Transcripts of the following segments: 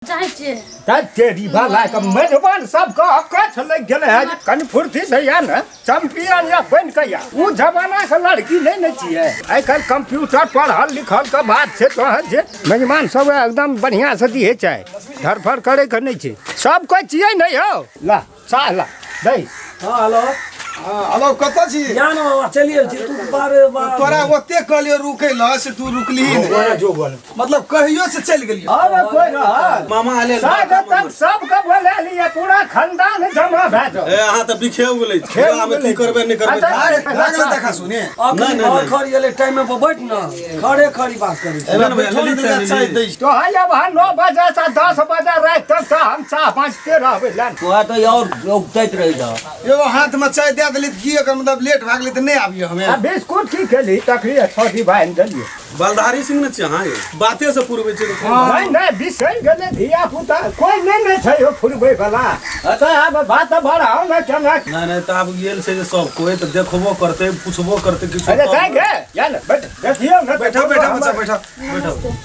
तेरी भला के मेजबान सब का कछ लग गेले है कन फुर्ती से या न चैंपियन या बन के या उ जमाना के लड़की नहीं न छिए आइ कल कंप्यूटर पढ़ल लिखल के बात से तो है जे मेजबान सब एकदम बढ़िया से दिए चाहे धरफड़ करे के नहीं छै सब कोई छिए नहीं हो ला चा ला दई हां हेलो हेलो कत छी जानो चलिए तू बारे तोरा ओते कहलियो रुकै ल से तू रुकली बोला जो बोल मतलब कहियो से चल गेलियो अरे कोई रहा मामा आले सब का बोला लिया पूरा खानदान जमा भै जाओ ए अहाँ त बिखेउ गेलै हम की करबे नहीं करबे लागल देखा सुने नहीं खड़ी एले टाइम पे बैठ ना खड़ी बात करी तो हाय अब 9 बजे से 10 बजे रात तक हम चाह बाँचते रहबे लन तो तो और उगतैत रह जा एगो हाथ में चाय दे देली की एकर मतलब लेट भ गेलै त नहीं आबियो हमें बिस्कुट की केली तखरी छोटी भाई देलिए बलधारी सिंह न छी अहाँ बाते से पूर्वे छै नहीं बिसर गेले धिया पुता कोई नहीं छै हो फुरबे वाला अतः अब बात बढ़ाओ ना केना नहीं त अब गेल छै सब कोई त देखबो करते पूछबो करते किछु अरे जाए गे यार बैठ देखियो ना बैठो बच्चा बैठो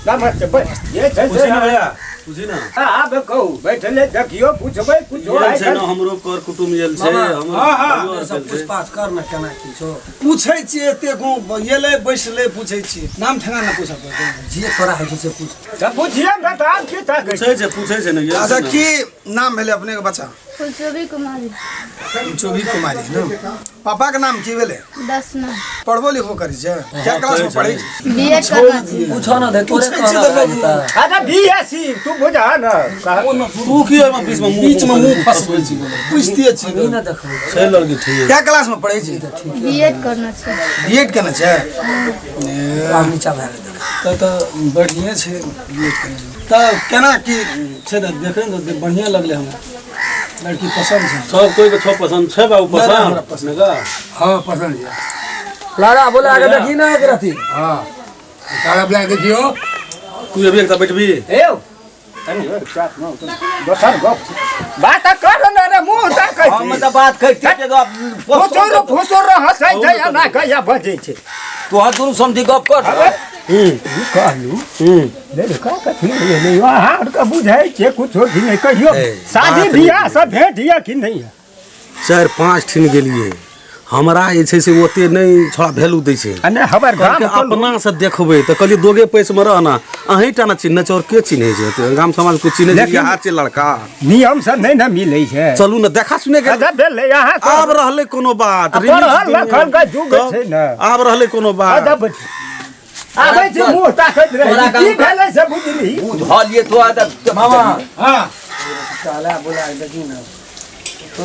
नमस्ते बैठ ये छै भैया बुझी ना अब कहू बैठले देखियो पूछबे कुछ हो छै न हमरो कर कुटुम येल छै हां सब पूछताछ कर ना केना की छो पूछै छी एते गो येले बैसले पूछै छी नाम ठेगाना पूछा पड़ै जे तोरा है से पूछ सब पूछिए ना त आप की तक पूछै छै न ये अच्छा की नाम भेले अपने के बच्चा फुलचोबी कुमारी चोबी कुमारी न पापा के नाम की भेले 10 ना पढ़बो लिखबो करी छै क्या क्लास में पढ़ै छी बीए करना छी पूछो ना दे तोरे कहना अरे बीएससी तू बुझा ना तू की ओय में बीच में मुंह फसबै छी पूछतिए छी नहीं ना देखो छै लड़की ठीक क्या क्लास में पढ़ै छी बीएड करना छी बीएड केना छै नीचा भए गेल त बढ़िया छै बीएड केना त केना की छै त देखै न बढ़िया लगले हमरा लड़की पसंद छै सब कोई के छो पसंद छै बाबू पसंद का हां पसंद है लाड़ा बोला आगे देखी ना एक रती हां तारा बुला के दियो तू अभी एक बैठबी ए दोसर गप बात कर ना रे मुंह तक हम त बात करते के तो फुसुर हंसै छै या ना कहिया बजै छै तू हाथ दुनु समझी गप कर कहलू नहीं का कथी नहीं हां का बुझाई छै कुछ भी नहीं कहियो शादी बियाह सब भेट दिया कि नहीं 4-5 ठिन गेलिए हमरा जे छै से ओते नहीं छोड़ा वैल्यू दै छै अने हमर गांव के अपना से देखबै त कहली दोगे पैस में रहना अहीं टा न चिन्ह चोर के चिन्हे छै गाम समाज को चिन्हे छै हाथ छै लड़का नियम से नहीं न मिलै छै चलू न देखा सुने के अच्छा भेले यहां आब रहले कोनो बात लखन का जुग छै न आब रहले कोनो बात आबै छै मुंह ताकत रहे की भेले से बुझली धलिए तो मामा हां साला बोला देखी ना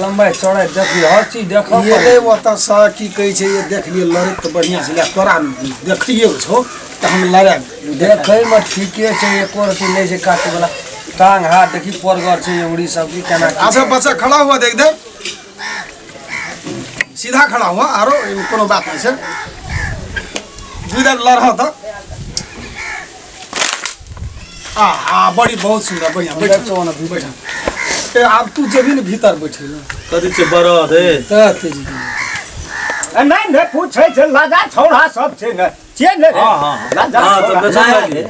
लंबाई चौड़ाई देखी हर चीज देखो ये ले ओता सा की कहै छै ये देख लिए लड़े त बढ़िया से तोरा देखिए छो त हम लड़ा देखै में ठीके छै एको रती नहीं छै काटे वाला टांग हाथ देखी परगर छै उंगली सब की केना अच्छा बच्चा खड़ा हुआ देख दे सीधा खड़ा हुआ आरो कोनो बात नहीं छै इधर लड़हा त आ बड़ी बहुत सुंदर बढ़िया बैठ ए अब तू जभी न भीतर बैठे कथि छै बरद हे त तेजी नहीं नहीं पूछे छै लगा छौड़ा सब छै न छै न हां लगा तो बेचा लागे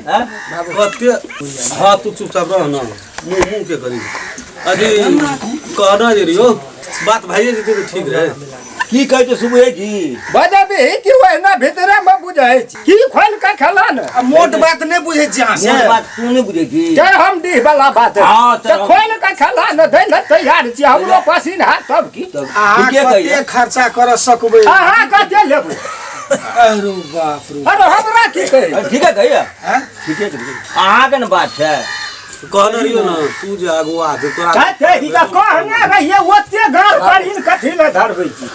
कते हां तू चुपचाप रह ना मुंह के करी अजी कहना जे रियो बात भाइये जे तो ठीक रहे की कहै छै सुबह जी बजाबे कि ओना भीतर में बुझाई की खोल के खेला न मोट बात नहीं बुझे छी अहाँ से बात तू नहीं बुझे की के हम दी वाला बात हाँ, तो खोल के खेला न दै ल तैयार छी हमरो पसीन हाथ तब की अहाँ ठीके कते कहिए। खर्चा कर सकबै अहाँ कते लेबै अरे बाप रे अरे हमरा की कहे ठीक है कहिए हैं ठीक है अहाँ के न बात छै कहना रियो ना तू जे अगुआ जे तोरा कहते ही तो कहने रहिए ओते गार करिन कथि ले धरबै छी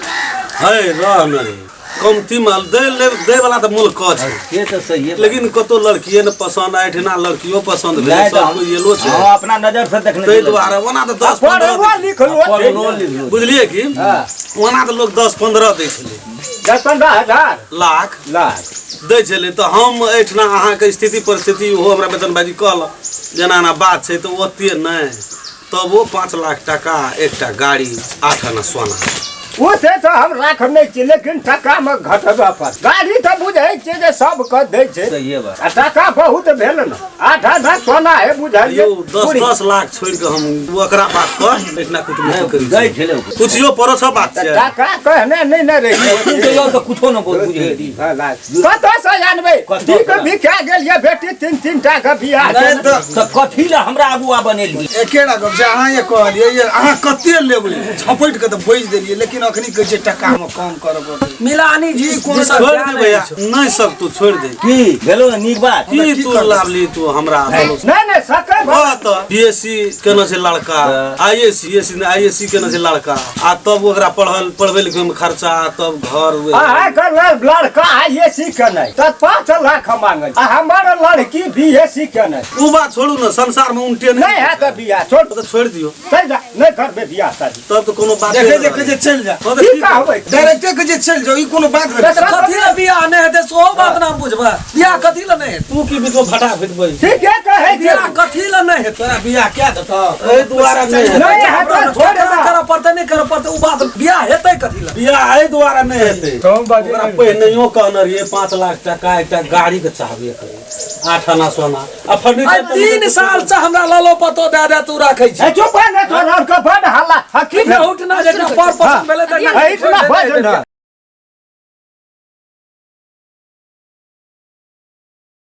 है रह न रे कमती माल दे वाला त मूल क छै ये तो सही है लेकिन कतो लड़किए न पसंद आइठना लड़कियों पसंद भेल नहीं तो सब कोई येलो छै हां अपना नजर से देखने तै द्वारा ओना त 10-15 पढ़वा लिखलो बुझलिए कि ओना त लोग 10-15 दै छले 10-15,000 लाख लाख दै छले त हम एठना अहाँ के स्थिति परिस्थिति हो हमरा वेतनबाजी कहल जेना ना बात छै त ओते नहीं तब वो 5 लाख टका एकटा गाड़ी 8 आना सोना उसे तो हम राख नहीं छी लेकिन टका में घटबा पर गाड़ी तो बुझे छी जे सब क दे छै सही है बात। आ टका बहुत भेल न आधा आधा सोना है बुझलिए यो 10 लाख छोड़ के हम ओकरा बात कर इतना कुछ नहीं करी गई खेले कुछ यो पर छ बात छै टका कहने नहीं न रही तू तो यो तो कुछो न बोल बुझे कत से जानबे ठीक भी क्या गेल ये बेटी 3 टा के बियाह नहीं तो त कथी ला हमरा अगुआ बनेली एकेटा गप छै अहाँ ये कहलिए ये अहाँ कते लेबै झपैट के तो बेच देलिए लेकिन अखनी कहै छै टका में कम करब मिलानी जी कोनो छोड़ दे भैया नहीं सब तू छोड़ दे की भेलो न नीक बात की तू लाभ ली तू हमरा नहीं सके बात बीएससी केना छै लड़का आईएससी केना छै लड़का आ तब ओकरा पढ़बै लिखबै में खर्चा तब घर आइ कर लड़का आईएससी के नहीं त 5 लाख मांगे आ हमर लड़की बीएससी के नहीं उ बात छोड़ू ना संसार में उल्टे नहीं है तो बियाह छोड़ तो छोड़ दियो चल जा नहीं करबे बियाह शादी तब तो कोनो बात देखे जे चल जा की कहबै डायरेक्टर के जे चल जाओ ई कोनो बात भेलै कथी ला बियाह नहीं हेतै सो बात ना बुझबा बियाह कथी ला नहीं हेतै तू की बीच में फटा फिटबै ठीक है कहे बियाह कथी ला नहीं हेतै तोरा बियाह क्या देता ए द्वारा नहीं नहीं है तो छोड़ दे कर पड़ते नहीं कर पड़ते उ बात बियाह हेतै कथी ला बियाह ए द्वारा नहीं हेतै ओकरा पहिनैयो कहने रहिए 5 लाख टका एकटा गाड़ी के चाहबे करे 8 आना सोना आ फर्नीचर 3 साल से हमरा ललो पतो दे तू राखै छी ए चुप है ना तोरा के बड़ हल्ला हकी उठना जे पर पसंद भेलै त इतना बज ना